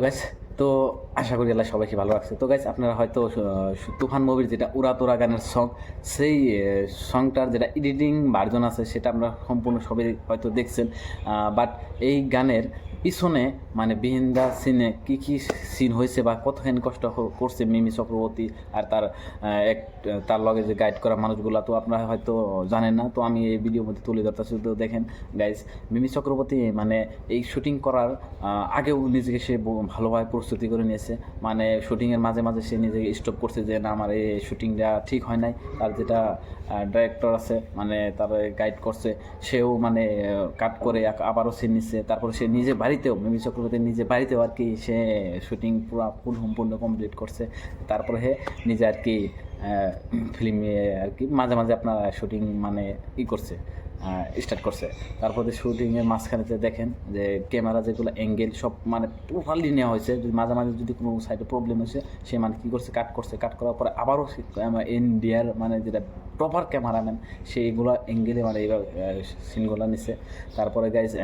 Guys, তো আশা করি আল্লাহ সবাইকে ভালো রাখছে। তো গাইস, আপনারা হয়তো তুফান মুভির যেটা উড়া তোরা গানের সং, সেই সংটার যেটা এডিটিং ভার্জন আছে সেটা আমরা সম্পূর্ণ সবাই হয়তো দেখছেন। বাট এই গানের পিছনে মানে বিহাইন্ড দ্য সিনে কী কী সিন হয়েছে বা কতখানি কষ্ট করছে মিমি চক্রবর্তী আর তার লগে যে গাইড করা মানুষগুলো, তো আপনারা হয়তো জানেন না। তো আমি এই ভিডিওর মধ্যে তুলে ধরতেছি। তো দেখেন গাইস, মিমি চক্রবর্তী মানে এই শুটিং করার আগেও নিজেকে সে ভালোভাবে প্রস্তুতি করে নিয়েছে। মানে শুটিংয়ের মাঝে মাঝে সে নিজেকে স্টপ করছে যে না, আমার এই শুটিংটা ঠিক হয় নাই। তার যেটা ডাইরেক্টর আছে মানে তার গাইড করছে, সেও মানে কাট করে আবারও সিন নিচ্ছে। তারপরে সে নিজে বাড়িতেও, মিমি চক্রবর্তী নিজে বাড়িতেও আর কি সে শুটিং পুরো সম্পূর্ণ কমপ্লিট করছে। তারপরে নিজে আর কি ফিল্মে আর কি মাঝে মাঝে আপনার শুটিং মানে করছে, স্টার্ট করছে। তারপরে শুটিংয়ের মাঝখানেতে দেখেন যে ক্যামেরা যেগুলো অ্যাঙ্গেল সব মানে টোটালি নেওয়া হয়েছে। যদি মাঝে মাঝে যদি কোনো সাইডে প্রবলেম হয়েছে, সে মানে কী করছে, কাট করছে। কাট করার পরে আবারও ইন্ডিয়ার মানে যেটা প্রপার ক্যামেরাম্যান সেইগুলো অ্যাঙ্গেলে মানে এইভাবে সিনগুলো নিছে। তারপরে গাইজ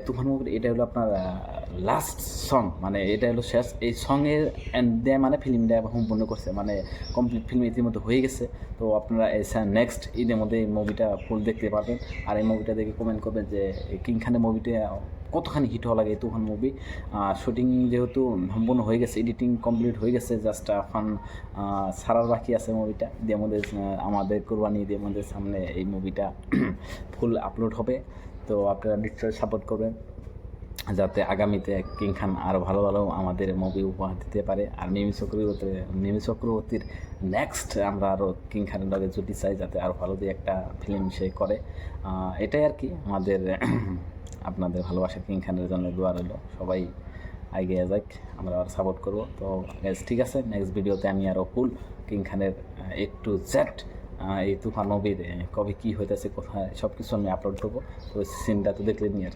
তুফান মুভির এটা হলো আপনার লাস্ট সং, মানে এটা হলো শেষ। এই সঙের এন্ড দেয় মানে ফিল্মটা সম্পূর্ণ করছে, মানে কমপ্লিট ফিল্ম ইতিমধ্যে হয়ে গেছে। তো আপনারা নেক্সট ঈদের মধ্যে এই মুভিটা ফুল দেখতে পারবেন। আর এই মুভিটা দেখে কমেন্ট করবেন যে কিং খানের মুভিটা কতখানি হিট হওয়া লাগে। এই তুফান মুভি শুটিং যেহেতু সম্পূর্ণ হয়ে গেছে, এডিটিং কমপ্লিট হয়ে গেছে, জাস্ট এখন ছাড়ার বাকি আছে মুভিটা দিয়ে আমাদের কোরবানি দিয়ে আমাদের সামনে এই মুভিটা ফুল আপলোড হবে। তো আপনারা নিশ্চয়ই সাপোর্ট করবেন যাতে আগামীতে কিং খান আরও ভালো ভালো আমাদের মুভি উপহার দিতে পারে। আর মিমি চক্রবর্তীর নেক্সট আমরা আরও কিং খানের লগে জুটি চাই, যাতে আরও ভালো দিয়ে একটা ফিল্ম সে করে। এটাই আর কি আমাদের আপনাদের ভালোবাসা কিং খানের জন্য দোয়া রইল। সবাই এগিয়ে যাক, আমরা আর সাপোর্ট করবো। তো ঠিক আছে, নেক্সট ভিডিওতে আমি আরও ফুল কিং খানের A to Z এই তুফান মুভির কবে কী হইতেছে, কোথায় সব কিছু আমি আপলোড করবো। তো সিনটা তো দেখলেনি আর।